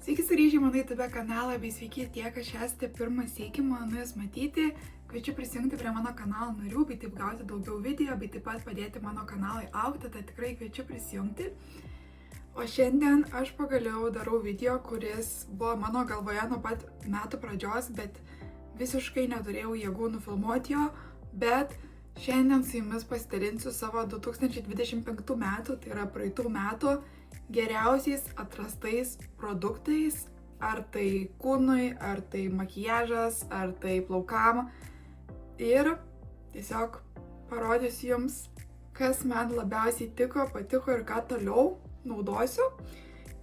Sveiki sugrįžę mano YouTube kanalą, bei sveiki tie, kas esate pirmas sykį manus matyti. Kviečiu prisijungti prie mano kanalo narių, bei taip gauti daugiau video, bei taip pat padėti mano kanalui augti, tai tikrai kviečiu prisijungti. O šiandien aš pagaliau darau video, kuris buvo mano galvoje nuo pat metų pradžios, bet visiškai neturėjau jėgų nufilmuoti jo, bet šiandien su jumis pasidalinsiu savo 2025 metų, tai yra praeitų metų, geriausiais atrastais produktais, ar tai kūnui, ar tai makiažas, ar tai plaukam. Ir tiesiog parodysiu jums, kas man labiausiai patiko ir ką toliau naudosiu.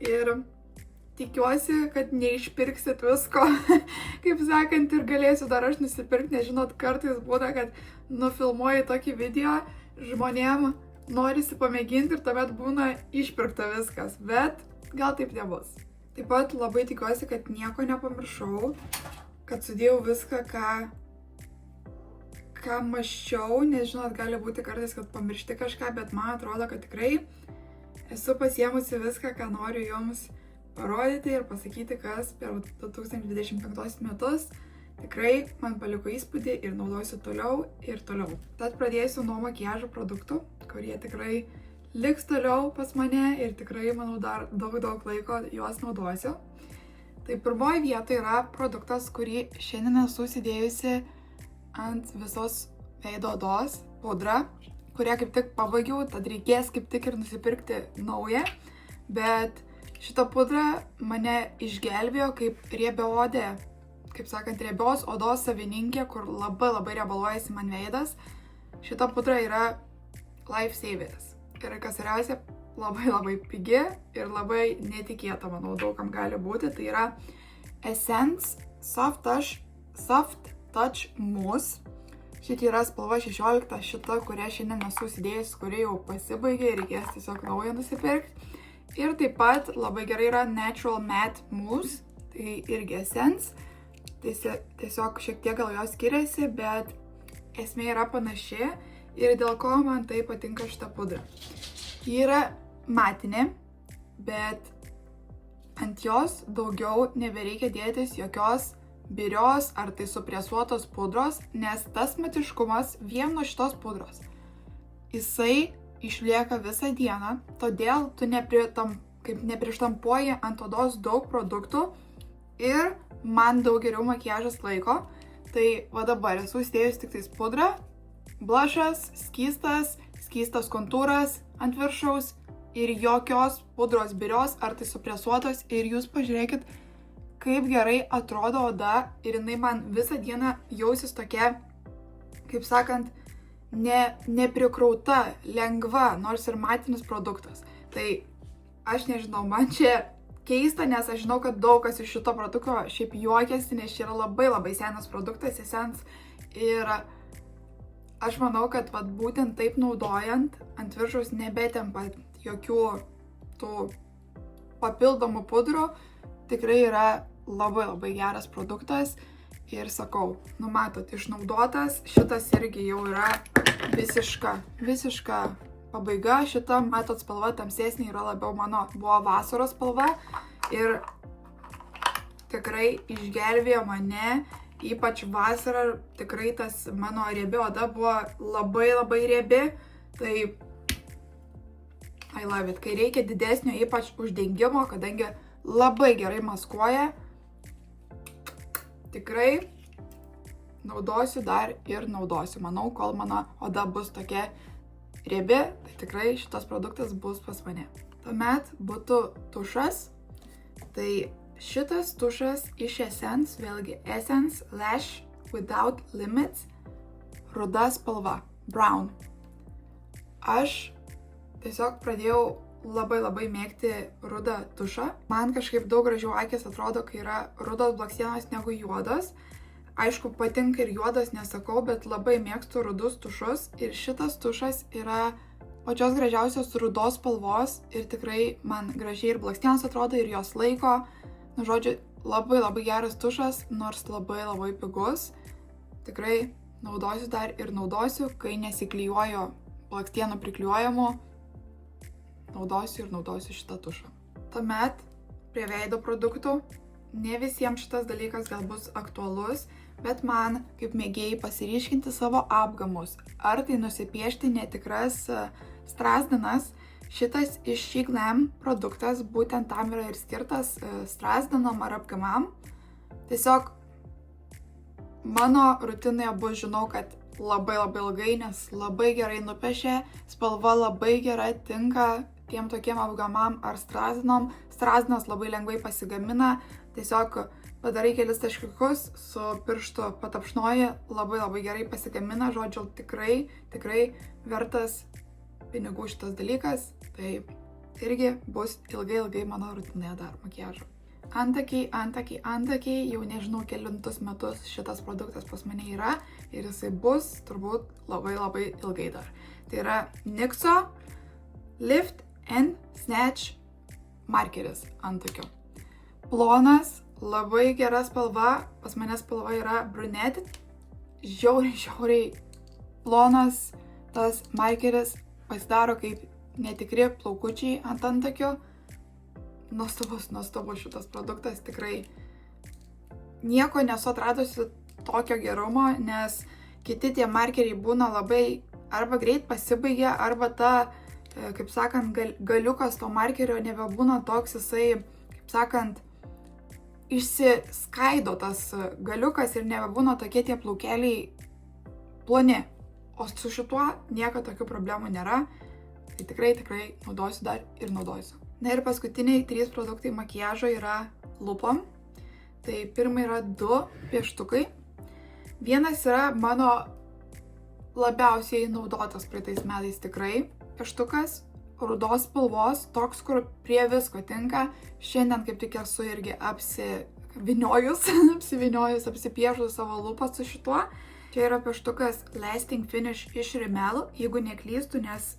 Ir tikiuosi, kad neišpirksit visko, kaip sakant, ir galėsiu dar aš nusipirkti, nes žinot, kartais būna, kad nufilmuoju tokį video, žmonėm norisi pamėginti ir tuomet būna išpirkta viskas, bet gal taip nebus. Taip pat labai tikiuosi, kad nieko nepamiršau, kad sudėjau viską, ką mąsčiau, nes žinot, gali būti kartais, kad pamiršti kažką, bet man atrodo, kad tikrai esu pasiemusi viską, ką noriu jums parodyti ir pasakyti, kas per 2025 metus tikrai man paliko įspūdį ir naudosiu toliau ir toliau. Tad pradėsiu nuo makiažo produktų, kurie tikrai liks toliau pas mane ir tikrai, manau, dar daug laiko juos naudosiu. Tai pirmoji vietoje yra produktas, kurį šiandien esu įsidėjusi ant visos veido odos, pudra, kurią kaip tik pabaigiau, tad reikės kaip tik ir nusipirkti naują, bet šita pudra mane išgelbėjo kaip riebiaodė, kaip sakant, riebios odos savininkė, kur labai riebaluojasi man veidas. Šita pudra yra lifesaveris. Ir kas geriausia, labai pigi ir labai netikėta, manau, daugam gali būti. Tai yra Essence Soft Touch Mousse. Šitą yra spalva 16, šita, kurią šiandien esu įsidėjus, kuri jau pasibaigė ir reikės tiesiog naują nusipirkti. Ir taip pat labai gerai yra Natural Matte Mousse, tai irgi Essence. Tiesiog šiek tiek gal jos skiriasi, bet esmė yra panaši ir dėl ko man tai patinka šita pudra. Ji yra matinė, bet ant jos daugiau nebereikia dėtis jokios birios ar tai supresuotos pudros, nes tas matiškumas vien nuo šitos pudros, jisai išlieka visą dieną, todėl tu neprištampuoji ant odos daug produktų ir man daug geriau makiažas laiko. Tai va dabar esu įsidėjus tik tais pudrą, blushas, skystas kontūras ant viršaus ir jokios pudros birios ar tai supresuotos ir jūs pažiūrėkit, kaip gerai atrodo oda ir jinai man visą dieną jausis tokia, kaip sakant, neprikrauta, lengva, nors ir matinis produktas. Tai aš nežinau, man čia keista, nes aš žinau, kad daug kas iš šito produkto šiaip juokiasi, nes čia yra labai senas produktas, Essence. Ir aš manau, kad būtent taip naudojant, ant viršaus nebetempa jokių tų papildomų pudrų, tikrai yra labai geras produktas. Ir sakau, matot, išnaudotas, šitas irgi jau yra visiška pabaiga. Šita, matot, spalva tamsesnė yra labiau buvo vasaros spalva ir tikrai išgelbėjo mane, ypač vasarą, tikrai tas mano riebi oda buvo labai riebi, tai I love it, kai reikia didesnio ypač uždengimo, kadangi labai gerai maskuoja, tikrai naudosiu dar ir naudosiu. Manau, kol mano oda bus tokia riebi, tai tikrai šitas produktas bus pas mane. Tuomet būtų tušas. Tai šitas tušas iš Essence, vėlgi Essence Lash Without Limits, ruda spalva, brown. Aš tiesiog pradėjau labai mėgti rudą tušą. Man kažkaip daug gražiau akis atrodo, kai yra rudos blakstienos negu juodos. Aišku, patinka ir juodas, nesakau, bet labai mėgstu rudus tušus ir šitas tušas yra pačios gražiausios rudos spalvos ir tikrai man gražiai ir blakstienos atrodo ir jos laiko. Žodžiu, labai geras tušas, nors labai pigus. Tikrai naudosiu dar ir naudosiu, kai nesiklijuoju blakstienų priklijuojamų, naudosiu šitą tušą. Tuomet prie veido produktų. Ne visiems šitas dalykas gal bus aktualus, bet man, kaip mėgėjai, pasiryškinti savo apgamus, ar tai nusipiešti netikras strazdanas, šitas iš She Glam produktas būtent tam yra ir skirtas strazdanam ar apgamam. Tiesiog mano rutinoje bus, žinau, kad labai ilgai, nes labai gerai nupiešė, spalva labai gera tinka tiem tokiem apgamam ar strazdanom. Strazdanas labai lengvai pasigamina, tiesiog padarai kelis taškiukus, su pirštu patapšnoji, labai gerai pasigamina, žodžiu, tikrai vertas pinigų šitas dalykas, tai irgi bus ilgai mano rutinoje dar makiažo. Antakiai, jau nežinau kelintus metus šitas produktas pas mane yra ir jisai bus turbūt labai ilgai dar. Tai yra NYXo Lift and Snatch markeris antakių. Plonas, labai gera spalva, pas mane spalva yra brunette, žiauriai plonas tas markeris pasidaro kaip netikri plaukučiai ant antakių. Nuostabus šitas produktas, tikrai nieko nesu atradusi tokio gerumo, nes kiti tie markeriai būna labai arba greit pasibaigia, arba ta, kaip sakant, galiukas to markerio nebebūna toks, jisai, kaip sakant, išsiskaido tas galiukas ir nebebūna tokie tie plaukeliai ploni. O su šituo nieko tokių problemų nėra, tai tikrai naudosiu dar ir naudosiu. Na ir paskutiniai 3 produktai makiažo yra lūpom. Tai pirma yra 2 pieštukai. Vienas yra mano labiausiai naudotas praeitais metais tikrai pieštukas, rudos spalvos, toks, kur prie visko tinka. Šiandien kaip tik esu irgi apsiviniojus, apsipiešus savo lūpas su šituo. Čia yra pieštukas Lasting Finish iš Rimmel, jeigu neklystu, nes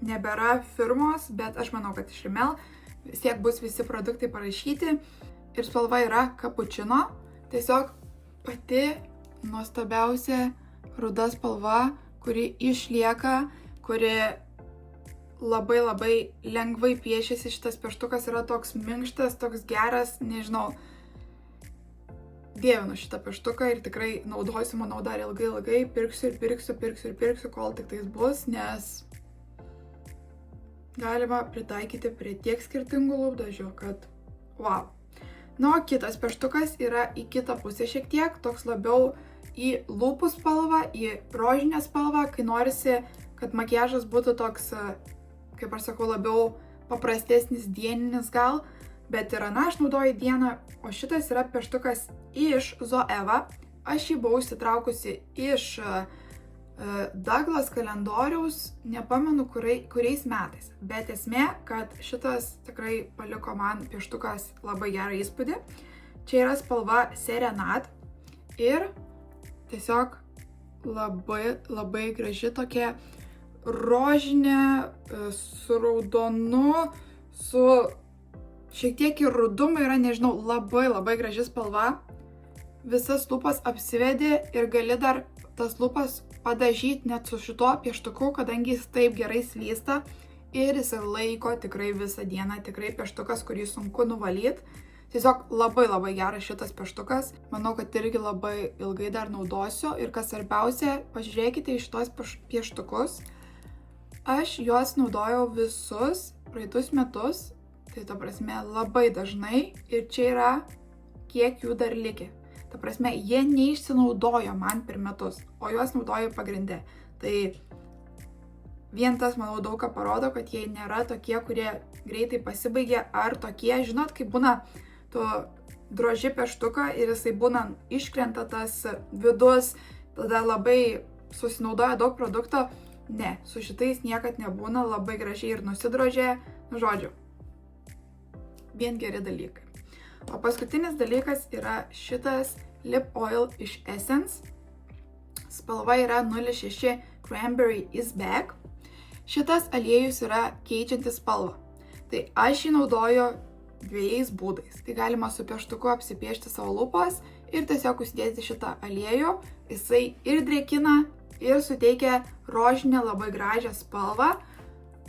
nebėra firmos, bet aš manau, kad iš Rimmel vis tiek bus visi produktai parašyti. Ir spalva yra kapučino. Tiesiog pati nuostabiausia ruda spalva, kuri išlieka, kuri labai lengvai piešiasi. Šitas pieštukas yra toks minkštas, toks geras, nežinau. Dievinu šitą pieštuką ir tikrai naudosiu, manau, dar ilgai. Pirksiu, kol tik tais bus, nes galima pritaikyti prie tiek skirtingų lūpdažių, kad wow. Na, o kitas pieštukas yra į kitą pusę šiek tiek, toks labiau į lūpų spalvą, į rožinę spalvą, kai norisi, kad makiažas būtų toks, kaip aš sakau, labiau paprastesnis, dieninis gal, bet ir aš naudoju dieną, o šitas yra pieštukas iš Zoeva. Aš jį buvau įsitraukusi iš Douglas kalendoriaus, nepamenu kuriais metais, bet esmė, kad šitas tikrai paliko man pieštukas labai gerą įspūdį. Čia yra spalva Serenade ir tiesiog labai graži tokia rožinė, su raudonu, su šiek tiek ir rudumu yra, nežinau, labai graži spalva. Visas lūpas apsivedi ir gali dar tas lūpas padažyti net su šituo pieštuku, kadangi jis taip gerai slysta ir jis laiko tikrai visą dieną, tikrai pieštukas, kurį sunku nuvalyti. Tiesiog labai geras šitas pieštukas, manau, kad irgi labai ilgai dar naudosiu ir kas svarbiausia, pažiūrėkite į šitos pieštukus. Aš juos naudojau visus praeitus metus, tai ta prasme labai dažnai ir čia yra kiek jų dar likę. Ta prasme, jie neišsinaudojo man per metus, o juos naudoju pagrinde. Tai vien tas, manau, daug ką parodo, kad jie nėra tokie, kurie greitai pasibaigia, ar tokie, žinot, kaip būna tu droži pieštuką ir jisai būna iškrenta tas vidus, tada labai susinaudoja daug produkto. Ne, su šitais niekad nebūna, labai gražiai ir nusidrožė, žodžiu. Vien geri dalykai. O paskutinis dalykas yra šitas Lip Oil iš Essence. Spalva yra 06 Cranberry is Back. Šitas aliejus yra keičiantis spalvą. Tai aš jį naudoju 2 būdais. Tai galima su pieštuku apsipiešti savo lūpas ir tiesiog užsidėti šitą aliejų. Jisai ir drėkina, ir suteikia rožinę labai gražią spalvą.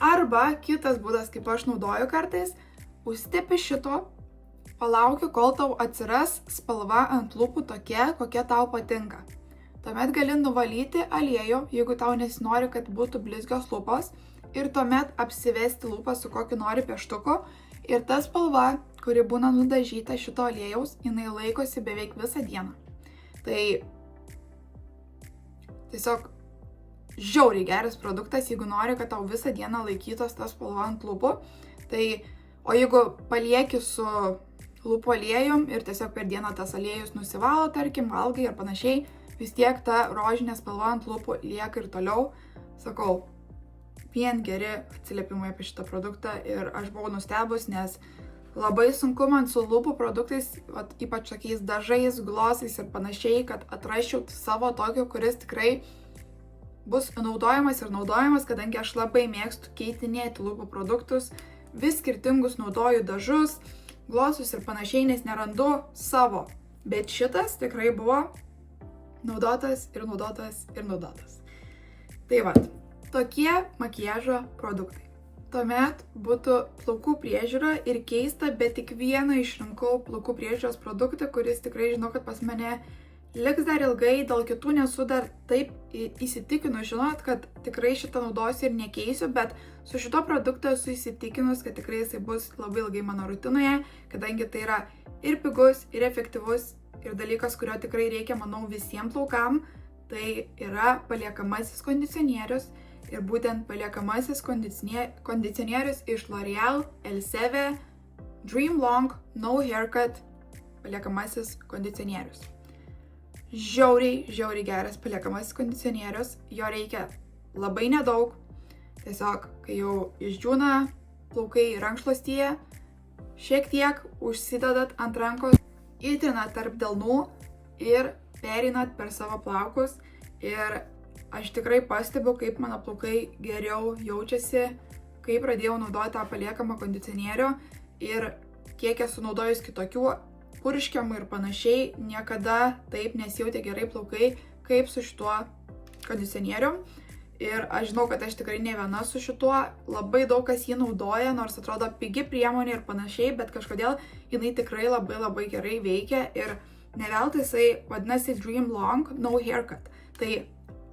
Arba kitas būdas, kaip aš naudoju kartais, užstepi šito Palaukiu, kol tau atsiras spalva ant lūpų tokia, kokia tau patinka. Tuomet gali nuvalyti aliejų, jeigu tau nesinori, kad būtų blizgios lūpos, ir tuomet apsivesti lūpą su kokiu nori pieštuku. Ir ta spalva, kuri būna nudažyta šito aliejaus, jinai laikosi beveik visą dieną. Tai tiesiog žiauriai geras produktas, jeigu nori, kad tau visą dieną laikytos ta spalva ant lūpų. Tai, o jeigu palieki su lūpų aliejum ir tiesiog per dieną tas aliejus nusivalo, tarkim, valgai ir panašiai, vis tiek ta rožinė spalva ant lūpų lieka ir toliau. Sakau, vien geri atsiliepimai apie šitą produktą ir aš buvau nustebus, nes labai sunku man su lūpų produktais, ypač tokiais dažais, glosais ir panašiai, kad atrasčiau savo tokio, kuris tikrai bus naudojamas ir naudojamas, kadangi aš labai mėgstu keitinėti lūpų produktus, vis skirtingus naudoju dažus, glosus ir panašiai, nes nerandu savo. Bet šitas tikrai buvo naudotas ir naudotas ir naudotas. Tai va, tokie makiažo produktai. Tuomet būtų plaukų priežiūra ir keista, bet tik vieną išrinkau plaukų priežiūros produktą, kuris tikrai žinau, kad pas mane liks dar ilgai, dėl kitų nesu dar taip įsitikinus, žinot, kad tikrai šitą naudosiu ir nekeisiu, bet su šito produktu esu įsitikinus, kad tikrai jisai bus labai ilgai mano rutinoje, kadangi tai yra ir pigus, ir efektyvus, ir dalykas, kurio tikrai reikia, manau, visiems plaukam, tai yra paliekamasis kondicionierius. Ir būtent paliekamasis kondicionierius iš L'Oreal Elseve Dream Long No Haircut paliekamasis kondicionierius. Žiauriai geras paliekamasis kondicionierius, jo reikia labai nedaug. Tiesiog, kai jau išdžiūna plaukai rankšluostyje, šiek tiek užsidedat ant rankos, įtrinat tarp delnų ir pereinat per savo plaukus. Ir aš tikrai pastebiu, kaip mano plaukai geriau jaučiasi, kai pradėjau naudoti tą paliekamą kondicionierių ir kiek esu naudojus kitokių purškiamų ir panašiai, niekada taip nesijautė gerai plaukai, kaip su šituo kondicionieriu. Ir aš žinau, kad aš tikrai ne viena su šituo, labai daug kas jį naudoja, nors atrodo pigi priemonė ir panašiai, bet kažkodėl jinai tikrai labai gerai veikia ir ne veltui jisai vadinasi Dream Long No Haircut. Tai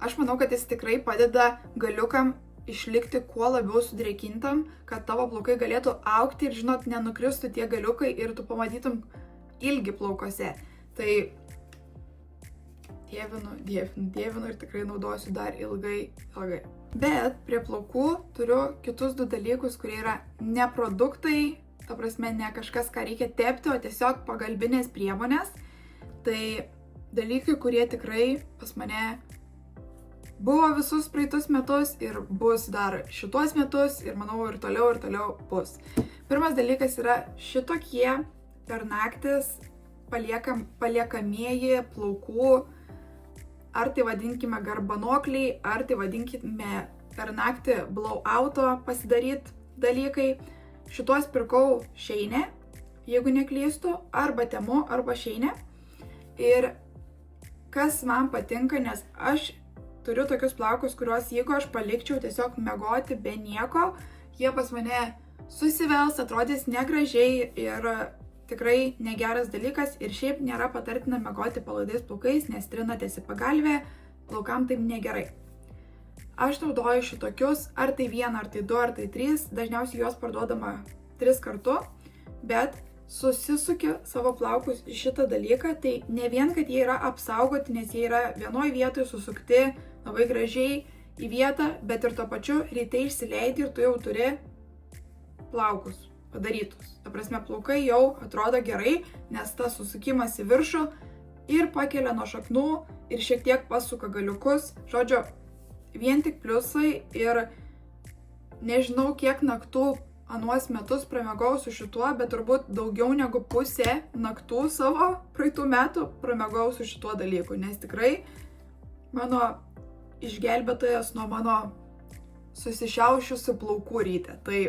aš manau, kad jis tikrai padeda galiukam išlikti kuo labiau sudrėkintam, kad tavo plaukai galėtų augti ir, žinot, nenukristų tie galiukai ir tu pamatytum ilgi plaukose. Tai dievinu ir tikrai naudosiu dar ilgai. Bet prie plaukų turiu kitus du dalykus, kurie yra ne produktai, ta prasme ne kažkas, ką reikia tepti, o tiesiog pagalbinės priemonės. Tai dalykai, kurie tikrai pas mane buvo visus praeitus metus ir bus dar šituos metus ir manau ir toliau bus. Pirmas dalykas yra šitokie per naktis paliekamieji plaukų, ar tai vadinkime garbanokliai, ar tai vadinkime per naktį blowouto pasidaryt dalykai. Šituos pirkau Sheine, jeigu neklystu, arba Temu, arba Sheine. Ir kas man patinka, nes aš turiu tokius plaukus, kuriuos jeigu aš palikčiau tiesiog miegoti be nieko, jie pas mane susivels, atrodys negražiai ir tikrai negeras dalykas ir šiaip nėra patartina miegoti palaidais plaukais, nes trinatės į pagalvę, plaukam taip negerai. Aš naudoju šitokius, ar tai 1, ar tai 2, ar tai 3, dažniausiai juos parduodama 3 kartu, bet susisukiu savo plaukus į šitą dalyką, tai ne vien, kad jie yra apsaugoti, nes jie yra vienoje vietoje susukti labai gražiai į vietą, bet ir tuo pačiu ryte išsileidi ir tu jau turi plaukus padarytus. Ta prasme, plaukai jau atrodo gerai, nes tas susukimas į viršų ir pakelia nuo šaknų ir šiek tiek pasuka galiukus. Žodžiu, vien tik pliusai ir nežinau, kiek naktų anuos metus pramiegau su šituo, bet turbūt daugiau negu pusė naktų savo praeitų metų pramiegau su šituo dalyku, nes tikrai mano išgelbėtojas nuo mano susišiaušiusių plaukų ryte. Tai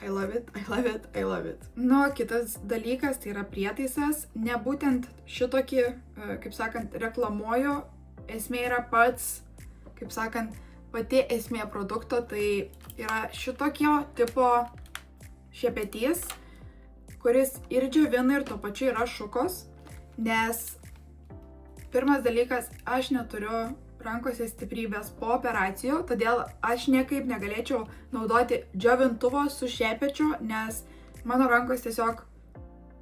I love it. Nu, kitas dalykas tai yra prietaisas, ne būtent šitokį, kaip sakant, reklamuoju, esmė yra pats, kaip sakant, pati esmė produkto, tai yra šitokio tipo šepetys, kuris ir džiovina, ir tuo pačiu yra šukos, nes pirmas dalykas, aš neturiu rankose stiprybės po operacijų, todėl aš niekaip negalėčiau naudoti džiovintuvo su šepečiu, nes mano rankos tiesiog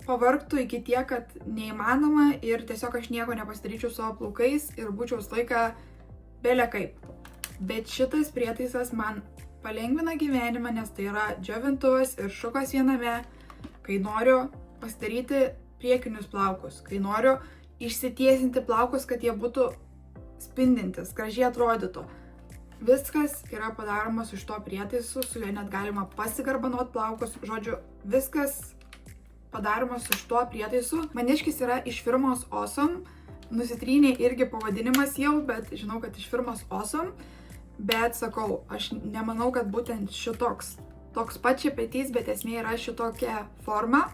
pavargtų iki tiek, kad neįmanoma ir tiesiog aš nieko nepasidaryčiau savo plaukais ir būčiau visą laiką bele kaip. Bet šitas prietaisas man palengvina gyvenimą, nes tai yra džiovintuvas ir šukos viename, kai noriu pasidaryti priekinius plaukus, kai noriu išsitiesinti plaukus, kad jie būtų spindintis, gražiai atrodytų. Viskas yra padaroma su šito prietaisu, su juo net galima pasigarbanot plaukus, žodžiu, viskas padaroma su šito prietaisu. Maniškis yra iš firmos Awesome, nusitrynė irgi pavadinimas jau, bet žinau, kad iš firmos Awesome, bet sakau, aš nemanau, kad būtent šitoks, toks pat šepetys, bet esmė yra šitokia forma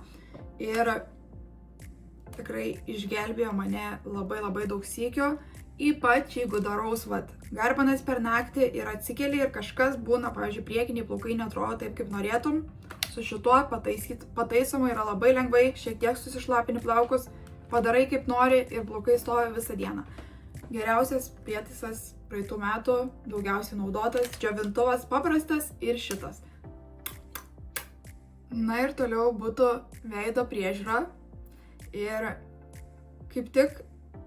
ir tikrai išgelbėjo mane labai daug sykių, ypač jeigu daraus garbanas per naktį ir atsikeli ir kažkas būna, pavyzdžiui, priekiniai plaukai neatrodo taip, kaip norėtum, su šituo pataisoma yra labai lengvai, šiek tiek susišlapini plaukus, padarai kaip nori ir plaukai stovi visą dieną. Geriausias prietaisas praeitų metų, daugiausiai naudotas, džiovintuvas paprastas ir šitas. Na ir toliau būtų veido priežiūra. Ir kaip tik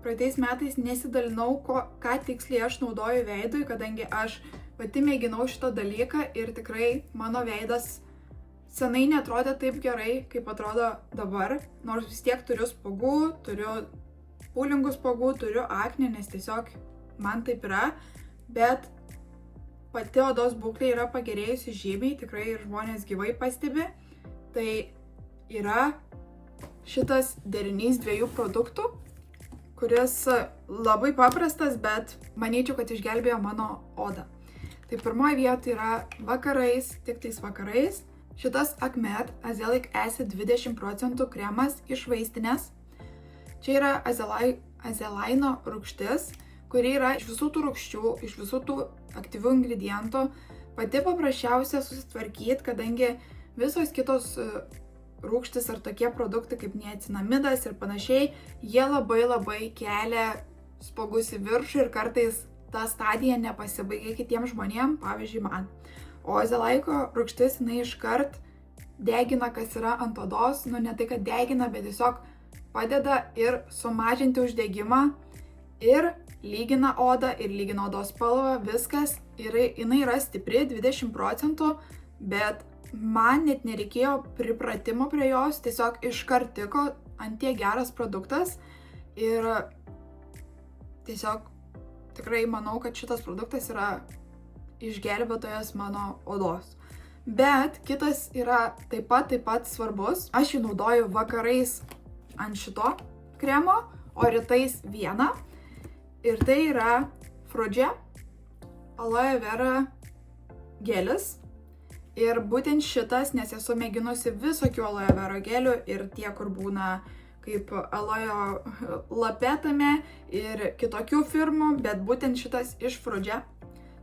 praeitais metais nesidalinau, ką tiksliai aš naudoju veidui, kadangi aš pati mėginau šitą dalyką ir tikrai mano veidas senai netrodė taip gerai, kaip atrodo dabar. Nors vis tiek turiu spogų, turiu pūlingų spogų, turiu aknę, nes tiesiog man taip yra. Bet pati odos būklė yra pagerėjusi žymiai, tikrai ir žmonės gyvai pastebi. Tai yra šitas derinys dviejų produktų, kuris labai paprastas, bet manyčiau, kad išgelbėjo mano odą. Tai pirmoje vietoje yra vakarais, tik tais vakarais, šitas Acmed Azelaic Acid 20% kremas iš vaistinės. Čia yra azelaino rūgštis, kuri yra iš visų tų rūgščių, iš visų tų aktyvių ingredientų pati paprasčiausia susitvarkyti, kadangi visos kitos rūgštis ar tokie produktai kaip niacinamidas ir panašiai, jie labai kelia spuogus į viršų ir kartais ta stadija nepasibaigia kitiems žmonėms, pavyzdžiui man. O azelaiko rūgštis jinai iškart degina, kas yra ant odos, ne tai, kad degina, bet tiesiog padeda ir sumažinti uždegimą ir lygina odą ir lygina odos spalvą, viskas. Jinai yra stipri, 20%, bet man net nereikėjo pripratimo prie jos, tiesiog iškart tiko, ant tiek geras produktas ir tiesiog tikrai manau, kad šitas produktas yra išgelbėtojas mano odos. Bet kitas yra taip pat svarbus. Aš jį naudoju vakarais ant šito kremo, o rytais vieną. Ir tai yra Frugia Aloe Vera gelis. Ir būtent šitas, nes esu mėginusi visokių aloe vera gelių ir tie, kur būna kaip aloe lapetame ir kitokių firmų, bet būtent šitas iš Frugia.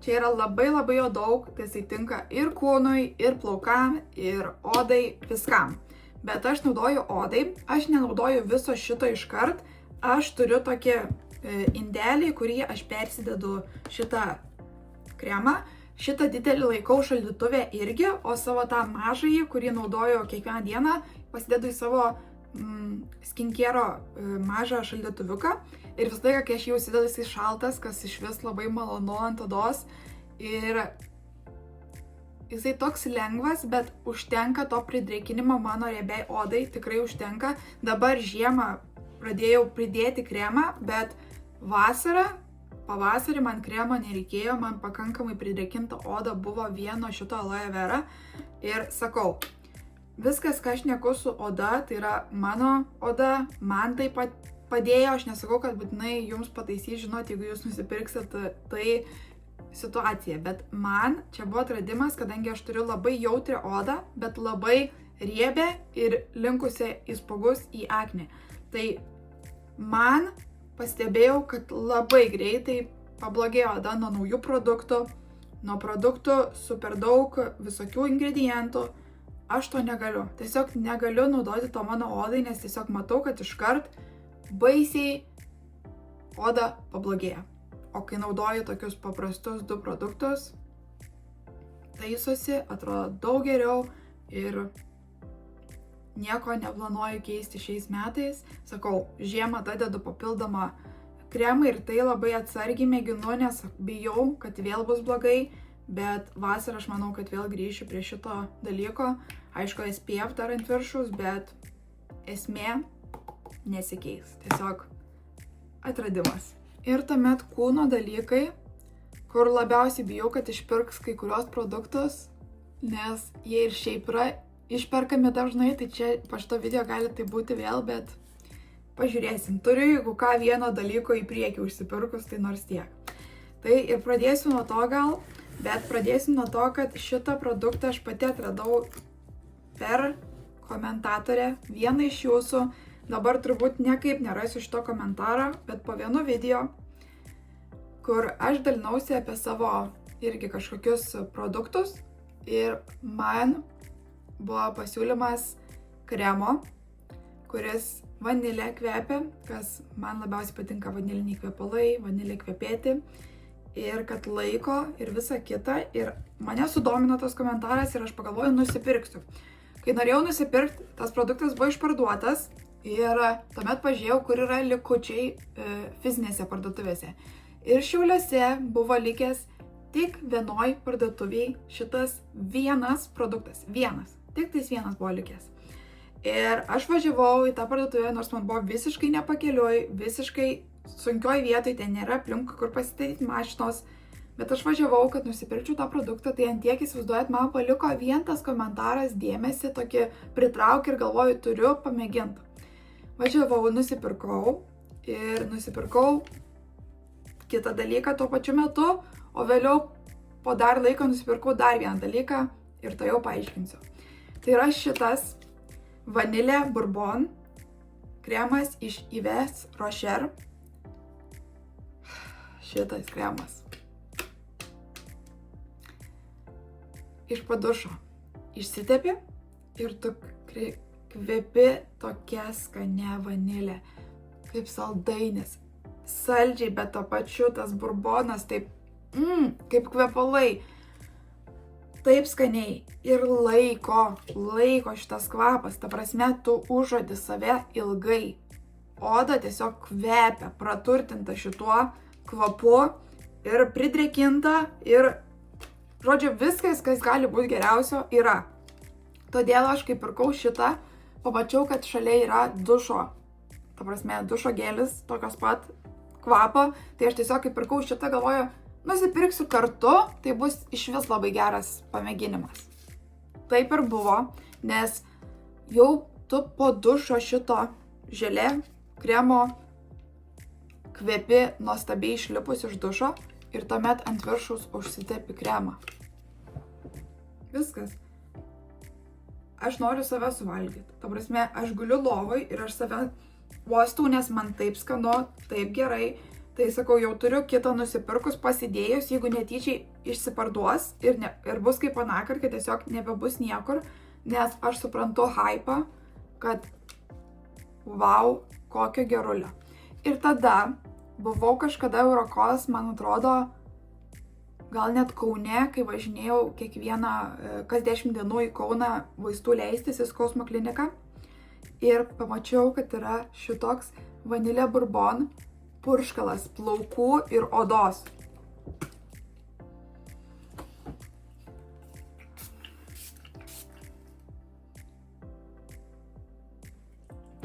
Čia yra labai jo daug, tai jisai tinka ir kūnui, ir plaukam, ir odai, viskam. Bet aš naudoju odai, aš nenaudoju viso šito iškart, aš turiu tokį indelį, kurį aš persidedu šitą kremą. Šitą didelį laikau šaldytuve irgi, o savo tą mažąjį, kurį naudoju kiekvieną dieną, pasidedu į savo skincare mažą šaldytuviuką. Ir visą laiką, kai aš jau įsidedu, jisai šaltas, kas iš vis labai malonu ant odos. Ir jisai toks lengvas, bet užtenka to pridrėkinimo mano riebiai odai, tikrai užtenka. Dabar žiemą pradėjau pridėti kremą, bet pavasarį man kremo nereikėjo, man pakankamai pridrėkinta oda buvo vieno šito aloe vera. Ir sakau, viskas, ką aš šneku su oda, tai yra mano oda, man taip pat padėjo, aš nesakau, kad būtinai jums pataisys, žinot, jeigu jūs nusipirksit tai situacija. Bet man čia buvo atradimas, kadangi aš turiu labai jautrią odą, bet labai riebę ir linkusią į spuogus, į aknę. Tai man pastebėjau, kad labai greitai pablogėjo oda nuo naujų produktų, nuo produktų su per daug visokių ingredientų. aš to negaliu. Tiesiog negaliu naudoti to mano odai, nes tiesiog matau, kad iškart baisiai oda pablogėja. O kai naudoju tokius paprastus 2 produktus, taisosi, atrodo daug geriau ir nieko neplanuoju keisti šiais metais. Sakau, žiemą dadedu papildomą kremą ir tai labai atsargiai mėginu, nes bijau, kad vėl bus blogai, bet vasarą aš manau, kad vėl grįšiu prie šito dalyko. Aišku, SPF dar ant viršus, bet esmė nesikeis. Tiesiog atradimas. Ir tuomet kūno dalykai, kur labiausiai bijau, kad išpirks kai kurios produktus, nes jie ir šiaip yra išperkami dažnai, tai čia po šito video gali tai būti vėl, bet pažiūrėsim. Turiu, jeigu ką, vieno dalyko į priekį užsipirkus, tai nors tiek. Tai ir pradėsiu nuo to gal, bet pradėsiu nuo to, kad šitą produktą aš pati atradau per komentatorę, vieną iš jūsų. Dabar turbūt niekaip nerasiu šito komentaro, bet po vienu video, kur aš dalinausi apie savo irgi kažkokius produktus ir man buvo pasiūlymas kremo, kuris vanilė kvepia, kas man labiausiai patinka vaniliniai kvepalai, vanilė kvepėti ir kad laiko ir visa kita. Ir mane sudomino tas komentaras ir aš pagalvoju, nusipirksiu. Kai norėjau nusipirkti, tas produktas buvo išparduotas ir tuomet pažiūrėjau, kur yra likučiai fizinėse parduotuvėse. Ir Šiauliuose buvo likęs tik vienoj parduotuviai šitas vienas produktas. Vienas. Tik tais vienas buvo likęs. Ir aš važiavau į tą parduotuvę, nors man buvo visiškai nepakeliui, visiškai sunkioj vietoj, ten nėra aplink, kur pasistatyti mašinos. Bet aš važiavau, kad nusipirkčiau tą produktą, tai ant tiek įsivaizduojat, man paliko vien tas komentaras dėmesį, tokį pritraukį ir galvoju, turiu pamėginti. Važiavau, nusipirkau ir nusipirkau kitą dalyką tuo pačiu metu, o vėliau po dar laiko nusipirkau dar vieną dalyką ir tai jau paaiškinsiu. Tai yra šitas vanilė bourbon kremas iš Yves Rocher. Šitas kremas. Iš padušo. Išsitepi ir tu kvepi tokia skania vanilė, kaip saldainis. Saldžiai, bet to pačiu tas bourbonas taip, kaip kvepalai. Taip skaniai. Ir laiko šitas kvapas. Ta prasme, tu užuodi save ilgai. Oda tiesiog kvepia, praturtinta šituo kvapu ir pridrėkinta ir, žodžiu, viskas, kas gali būti geriausio, yra. Todėl aš, kai pirkau šitą, pamačiau, kad šalia yra dušo. Ta prasme, dušo gelis, tokios pat kvapo. Tai aš tiesiog, kai pirkau šitą, galvoju, nusipirksiu kartu, tai bus iš vis labai geras pamėginimas. Taip ir buvo, nes jau tu po dušo šito želė kremo kvepi nuostabiai išlipus iš dušo ir tuomet ant viršaus užsitepi kremą. Viskas. Aš noriu save suvalgyti. Ta prasme, aš guliu lovai ir aš save uostau, nes man taip skanu, taip gerai. Tai sakau, jau turiu kitą nusipirkus, pasidėjus, jeigu netyčiai išsiparduos ir bus kaip anakart, kad tiesiog nebebus niekur, nes aš suprantu hypą, kad wow, kokio gerulio. Ir tada buvau kažkada Eurokos, man atrodo, gal net Kaune, kai važinėjau kas 10 dienų į Kauną vaistų leistis į skausmo kliniką. Ir pamačiau, kad yra šitoks vanilė bourbon purškalas plaukų ir odos.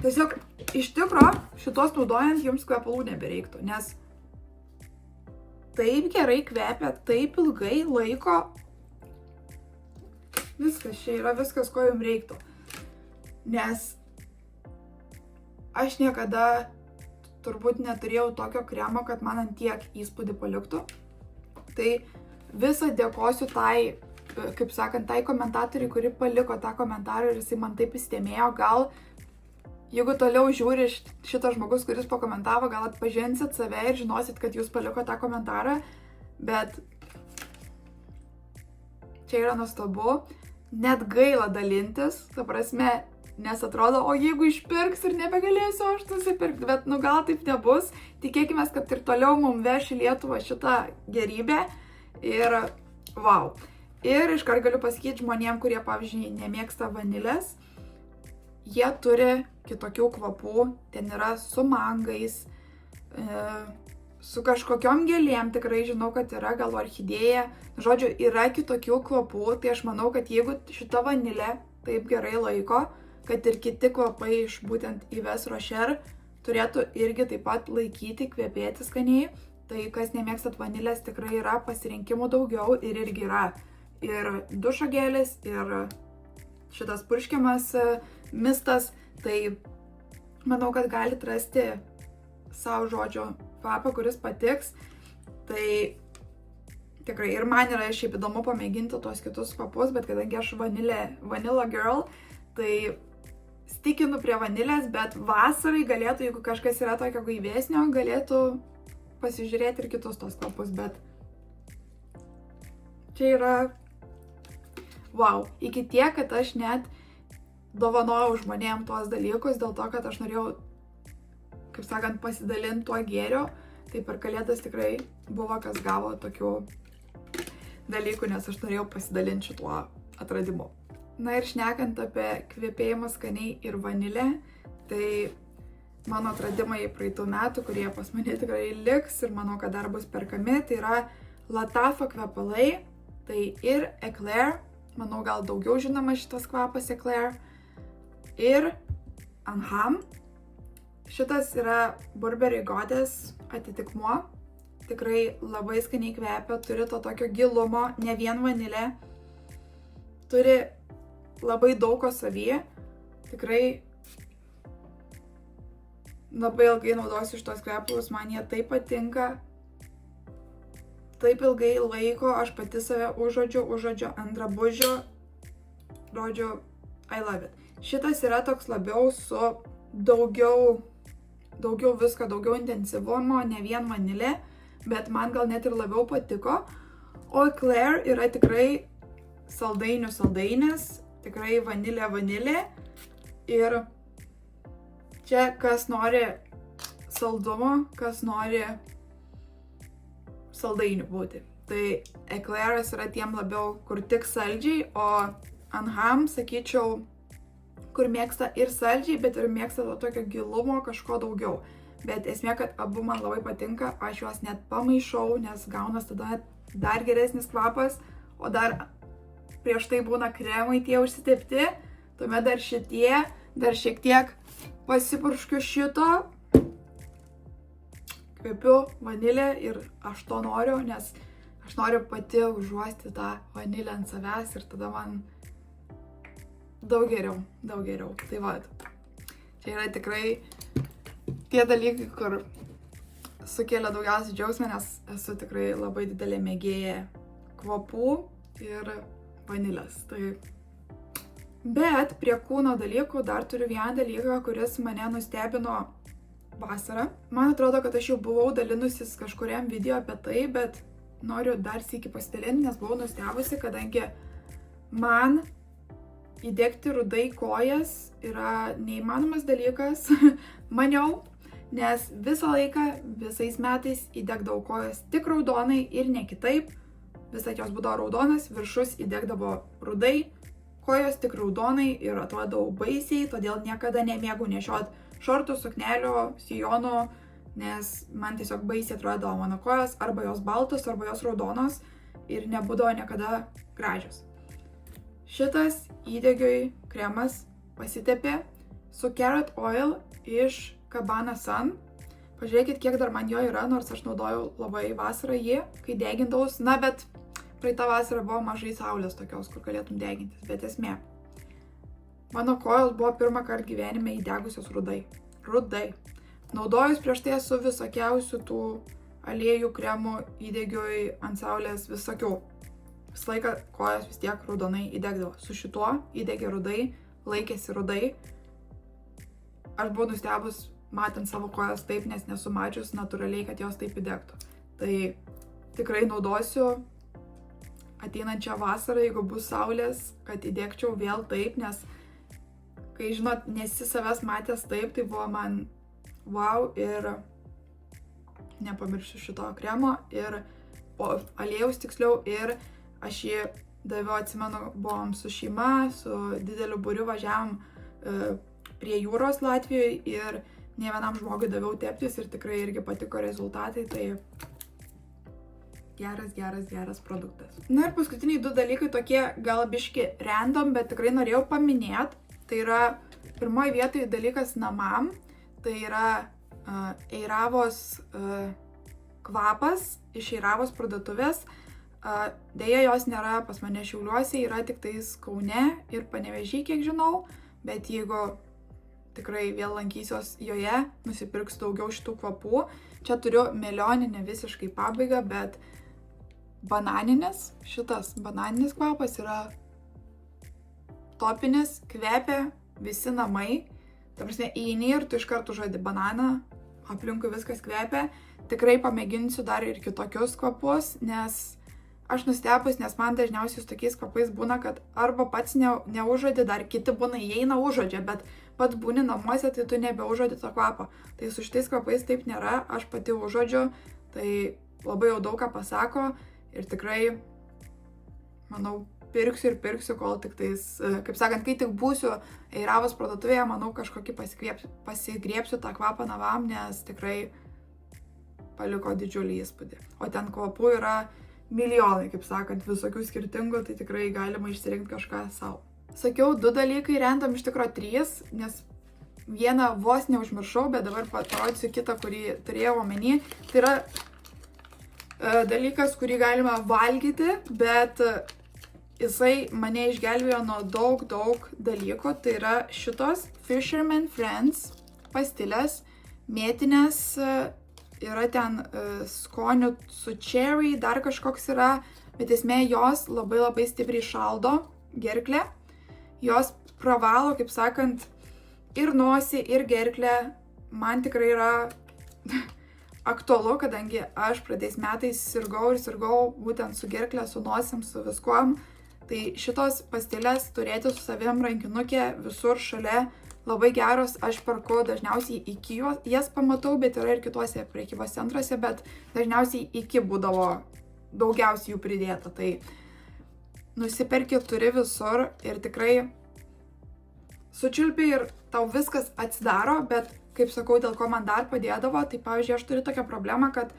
Tiesiog iš tikro šitos naudojant jums kvepalų nebereiktų, nes taip gerai kvepia, taip ilgai laiko. Viskas, čia yra viskas, ko jums reiktų. Nes aš niekada turbūt neturėjau tokio kremo, kad man ant tiek įspūdį paliktų. Tai visą dėkosiu tai, kaip sakant, tai komentatoriai, kuri paliko tą komentarą ir jisai man taip įsidėmėjo. Gal, jeigu toliau žiūri šitas žmogus, kuris pakomentavo, gal atpažinsit save ir žinosit, kad jūs paliko tą komentarą. Bet čia yra nuostabu. net gaila dalintis, ta prasme, nes atrodo, o jeigu išpirks ir nebegalėsiu aš nusipirkti, bet gal taip nebus. Tikėkime, kad ir toliau mums veš į Lietuvą šitą gerybę ir wow. Ir iškart galiu pasakyti žmonėm, kurie, pavyzdžiui, nemėgsta vanilės, jie turi kitokių kvapų, ten yra su mangais, su kažkokiom gėlėm, tikrai žinau, kad yra gal orchidėja, žodžiu, yra kitokių kvapų, tai aš manau, kad jeigu šita vanilė taip gerai laiko, kad ir kiti kvapai iš būtent Yves Rocher turėtų irgi taip pat laikyti, kvepėti skaniai, tai kas nemėgstat vanilės, tikrai yra pasirinkimų daugiau ir irgi yra ir dušo gėlis, ir šitas purškiamas mistas, tai manau, kad galite rasti savo žodžio kvapą, kuris patiks. Tai tikrai ir man yra šiaip įdomu pamėginti tos kitus kvapus, bet kadangi aš vanilla girl, tai stikinu prie vanilės, bet vasarai galėtų, jeigu kažkas yra tokio gaivesnio, galėtų pasižiūrėti ir kitus tos kvapus, bet čia yra wow. Iki tiek, kad aš net dovanojau žmonėm tuos dalykus, dėl to, kad aš norėjau, kaip sakant, pasidalinti tuo gėriu. Tai per Kalėdas tikrai buvo, kas gavo tokių dalykų, nes aš norėjau pasidalinti šituo atradimu. Na ir šnekant apie kvepėjimą skaniai ir vanilę, tai mano atradimai praeitų metų, kurie pas mane tikrai liks ir manau, kad dar bus perkami, tai yra Lattafa kvepalai, tai ir Eclair, manau gal daugiau žinoma šitas kvapas Eclair, ir Anham. Šitas yra Burberry Goddess atitikmuo, tikrai labai skaniai kvepia, turi to tokio gilumo, ne vien vanilė, turi labai daug ko savyje, tikrai labai ilgai naudosiu šitos kvepalus, man jie taip patinka, taip ilgai laiko, aš pati save užuodžiu ant drabužio, žodžiu, I love it. Šitas yra toks labiau su daugiau visko, daugiau intensyvumo, ne vien vanilė, bet man gal net ir labiau patiko, o Eclair yra tikrai saldainis, tikrai vanilė ir čia kas nori saldumo, kas nori saldainių būti. Tai Eclairas yra tiem labiau, kur tik saldžiai, o Anham, sakyčiau, kur mėgsta ir saldžiai, bet ir mėgsta to tokio gilumo, kažko daugiau. Bet esmė, kad abu man labai patinka, aš juos net pamaišau, nes gaunas tada dar geresnis kvapas, o dar prieš tai būna kremai tie užsitepti, tuomet dar šitie, dar šiek tiek pasipurškiu šito, kvepiu vanilę ir aš to noriu, nes aš noriu pati užuosti tą vanilę ant savęs ir tada man daug geriau. Tai va, čia yra tikrai tie dalykai, kur sukelia daugiausiai džiaugsmą, nes esu tikrai labai didelė mėgėja kvapų ir vanilės. Tai... Bet prie kūno dalykų dar turiu vieną dalyką, kuris mane nustebino vasarą. Man atrodo, kad aš jau buvau dalinusis kažkuriam video apie tai, bet noriu dar sykį pasidalinti, nes buvau nustebusi, kadangi man įdegti rudai kojas yra neįmanomas dalykas, maniau, nes visą laiką, visais metais įdegdavau kojas tik raudonai ir ne kitaip. Visai jos būdavo raudonas, viršus įdegdavo rudai, kojos tik raudonai ir atrodau baisiai, todėl niekada nemėgau nešiot šortų, suknelių, sijonų, nes man tiesiog baisiai atrodavo mano kojos, arba jos baltos, arba jos raudonos ir nebūdavo niekada gražios. Šitas įdegiui kremas pasitepė su Carrot Oil iš Cabana Sun. Pažiūrėkit, kiek dar man jo yra, nors aš naudojau labai vasarą jį, kai degindaus, na bet praeitą vasarą buvo mažai saulės tokios, kur galėtum degintis, bet esmė. Mano kojos buvo pirmą kartą gyvenime įdegusios rudai. Naudojus prieš tai esu visokiausių tų aliejų, kremų, įdegiui ant saulės, visokių. Visą laiką kojos vis tiek raudonai įdegdavo. Su šituo įdegė rudai, laikėsi rudai. Aš buvau nustebus matant savo kojas taip, nes nesu mačius natūraliai, kad jos taip įdegtų. Tai tikrai naudosiu. ateinančią vasarą, jeigu bus saulės, kad įdėkčiau vėl taip, nes kai, žinot, nesi savęs matęs taip, tai buvo man wow ir nepamiršiu šito kremo ir aliejaus tiksliau ir aš jį daviau, atsimenu, buvom su šeima, su dideliu būriu važiavom prie jūros Latvijoje ir ne vienam žmogui daviau teptis ir tikrai irgi patiko rezultatai, tai geras produktas. Na ir paskutiniai 2 dalykai tokie gal biški random, bet tikrai norėjau paminėti. Tai yra pirmoji vietoje dalykas namam, tai yra Eiravos kvapas iš Eiravos parduotuvės. Deja, jos nėra pas mane Šiauliuose, yra tik tais Kaune ir Panevėžy, kiek žinau, bet jeigu tikrai vėl lankysiuos joje, nusipirksiu daugiau šitų kvapų. Čia turiu melioninę visiškai pabaigą, bet šitas bananinis kvapas yra topinis, kvepia visi namai. Ta prasme, įeini ir tu iš karto užuodi bananą, aplinkui viskas kvepia. Tikrai pamėginsiu dar ir kitokius kvapus, nes aš nustebus, nes man dažniausiai su tokiais kvapais būna, kad arba pats neužuodi, dar kiti būna įeina užuodžia, bet pats būni namuose, tai tu nebeužuodi to kvapo. Tai su šitais kvapais taip nėra, aš pati užuodžiu, tai labai jau daug ką pasako ir tikrai, manau, pirksiu, kol tik tais, kaip sakant, kai tik būsiu Eiravos parduotuvėje, manau, kažkokį pasigriebsiu tą kvapą navam, nes tikrai paliko didžiulį įspūdį. O ten kvapų yra milijonai, kaip sakant, visokių skirtingų, tai tikrai galima išsirinkti kažką savo. Sakiau 2 dalykai, random iš tikro 3, nes vieną vos neužmiršau, bet dabar parodysiu kitą, kurį turėjau omeny. Tai yra dalykas, kurį galima valgyti, bet jisai mane išgelbėjo nuo daug dalykų. Tai yra šitos Fisherman Friends pastilės, mėtinės, yra ten skonių su cherry, dar kažkoks yra, bet esmė jos labai stipriai šaldo gerklę. Jos pravalo, kaip sakant, ir nosį, ir gerklę. Man tikrai yra aktualu, kadangi aš praeitais metais sirgau būtent su gerklė, su nosim, su viskuom. Tai šitos pastilės turėti su savim rankinukė visur šalia labai geros. Aš perku dažniausiai iki jas pamatau, bet yra ir kituose prekybos centruose, bet dažniausiai iki būdavo daugiausiai jų pridėta. Tai nusiperki, turi visur ir tikrai sučiulpi ir tau viskas atsidaro, bet kaip sakau, dėl ko man dar padėdavo, tai pavyzdžiui, aš turiu tokią problemą, kad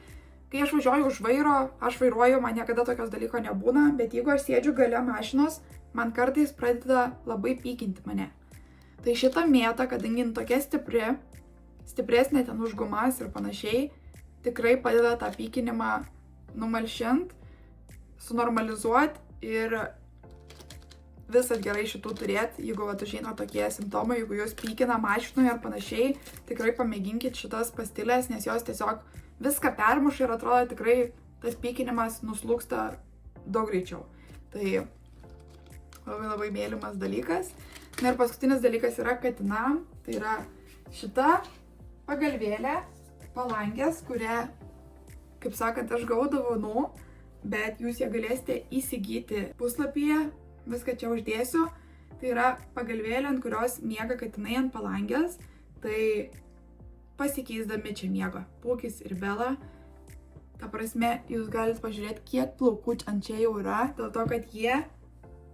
kai aš važiuoju už vairo, aš vairuoju, man niekada tokios dalyko nebūna, bet jeigu aš sėdžiu gale mašinos, man kartais pradeda labai pykinti mane. Tai šita mėta, kadangi tokia stipresnė ten už gumas ir panašiai, tikrai padeda tą pykinimą numalšint, sunormalizuoti ir visat gerai šitų turėti, jeigu užeina tokie simptomai, jeigu jūs pykina mašinoje ar panašiai, tikrai pamėginkit šitas pastilės, nes jos tiesiog viską permuša ir atrodo tikrai tas pykinimas nuslūksta daug greičiau. Tai labai mėlymas dalykas. Na ir paskutinis dalykas yra katinam, tai yra šita pagalvėlė, palangės, kurią, kaip sakant, aš gavau dovanų, bet jūs ją galėsite įsigyti puslapyje, viską čia uždėsiu. Tai yra pagalvėlė, ant kurios miega katinai ant palangės, tai pasikeisdami čia miega Pūkis ir Bela. Ta prasme, jūs galite pažiūrėti, kiek plaukų ant čia jau yra, dėl to, kad jie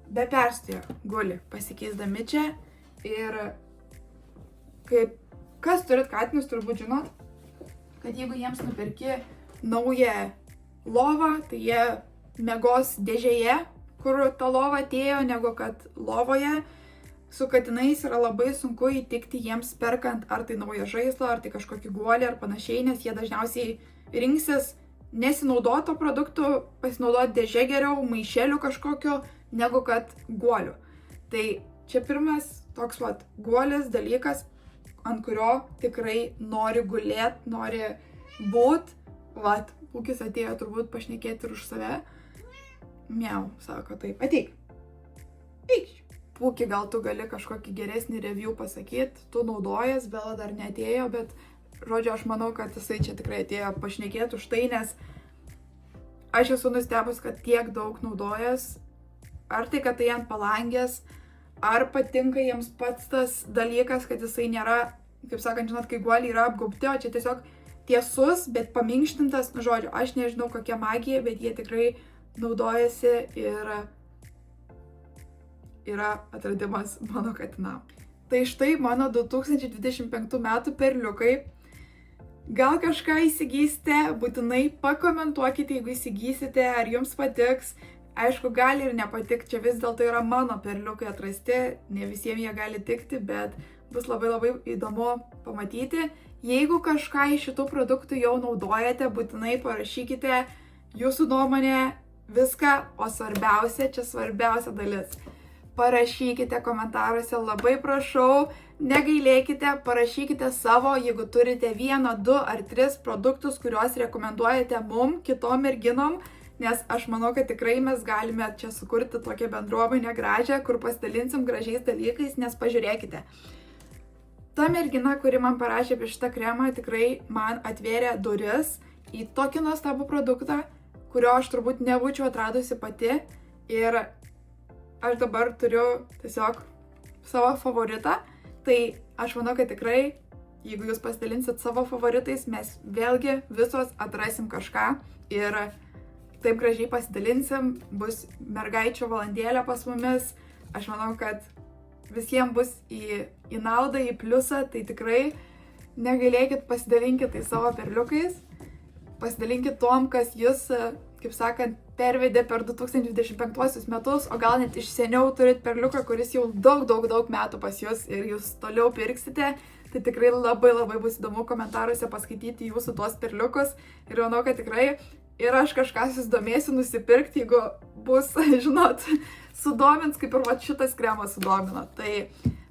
be perstojo guli pasikeisdami čia. Ir kas turit katinus, turbūt žinot, kad jeigu jiems nuperki naują lovą, tai jie miegos dėžėje, kur ta lova atėjo, negu kad lovoje. Su katinais yra labai sunku įtikti jiems perkant ar tai naują žaislą, ar tai kažkokį guolį ar panašiai, nes jie dažniausiai rinksis nesinaudoto produktų, pasinaudoti dėžė geriau, maišelių kažkokiu, negu kad guolių. Tai čia pirmas toks guolis dalykas, ant kurio tikrai nori gulėt, nori būt. Pūkis atėjo turbūt pašnekėti ir už save. Miau, sako taip. Ateik. Eik. Pūki, gal tu gali kažkokį geresnį review pasakyti, tu naudojas, Bela dar neatėjo, bet žodžiu, aš manau, kad jisai čia tikrai atėjo pašnekėti už tai, nes Aš esu nustebus, kad tiek daug naudojas, ar tai, kad tai ant palangės, ar patinka jiems pats tas dalykas, kad jisai nėra, kaip sakant, žinot, kai guoliai yra apgaubti, o čia tiesiog tiesus, bet paminkštintas, žodžiu, aš nežinau kokia magija, bet jie tikrai naudojasi ir yra atradimas mano katinam. Tai štai mano 2025 metų perliukai. Gal kažką įsigysite, būtinai pakomentuokite, jeigu įsigysite, ar jums patiks. Aišku, gali ir nepatikti, čia vis dėlto yra mano perliukai atrasti, ne visiems jie gali tikti, bet bus labai įdomu pamatyti. Jeigu kažką iš šitų produktų jau naudojate, būtinai parašykite jūsų nuomonę, viską, o svarbiausia, čia svarbiausia dalis. Parašykite komentaruose, labai prašau, negailėkite, parašykite savo, jeigu turite 1, 2 ar 3 produktus, kuriuos rekomenduojate mum, kitom merginom, nes aš manau, kad tikrai mes galime čia sukurti tokią bendruomenę gražią, kur pasidalinsim gražiais dalykais, nes pažiūrėkite. Ta mergina, kuri man parašė apie šitą kremą, tikrai man atvėrė duris į tokį nuostabų produktą, kurio aš turbūt nebūčiau atradusi pati ir aš dabar turiu tiesiog savo favoritą, tai aš manau, kad tikrai, jeigu jūs pasidalinsit savo favoritais, mes vėlgi visos atrasim kažką ir taip gražiai pasidalinsim, bus mergaičių valandėlė pas mumis, aš manau, kad visiems bus į naudą, į pliusą, tai tikrai negailėkit, pasidalinkit tai savo perliukais, pasidalinkit tom, kas jūs, kaip sakant, pervedė per 2025 metus, o gal net iš seniau turit perliuką, kuris jau daug metų pas jūs ir jūs toliau pirksite, tai tikrai labai bus įdomu komentaruose paskaityti jūsų tuos perliukus ir manau, kad tikrai ir aš kažką susidomėsiu nusipirkti, jeigu bus, žinot, sudomins, kaip ir va šitas kremas sudomino. Tai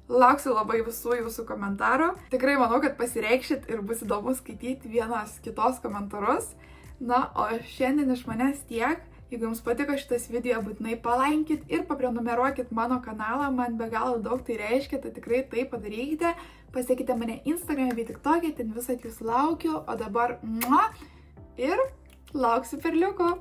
lauksiu labai visų jūsų komentarų. Tikrai manau, kad pasireikšit ir bus įdomu skaityti vienas kitos komentarus. Na, o šiandien iš manęs tiek. Jeigu jums patiko šitas video, būtinai palainkit ir paprenumeruokit mano kanalą, man be galo daug tai reiškia, tai tikrai tai padarykite. Pasiekite mane Instagram'e bei TikTok'e, ten visat jūs laukiu, o dabar ir lauksiu perliuko.